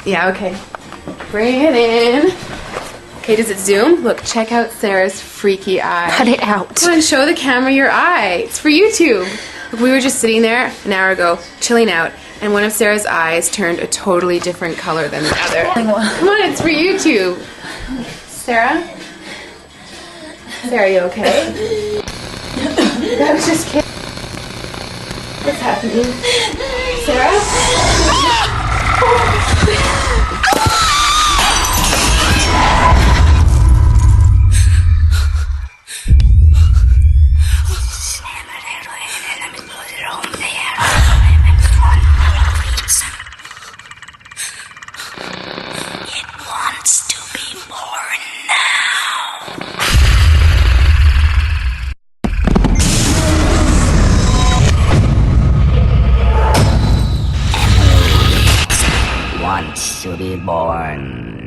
Yeah, okay. Bring it in. Okay, does it zoom? Look, check out Sarah's freaky eye. Cut it out. Come on, show the camera your eye. It's for YouTube. Look, we were just sitting there an hour ago, chilling out, and one of Sarah's eyes turned a totally different color than the other. Come on, it's for YouTube. Sarah? Sarah, you okay? I was just kidding. What's happening? Sarah? Wants to be born.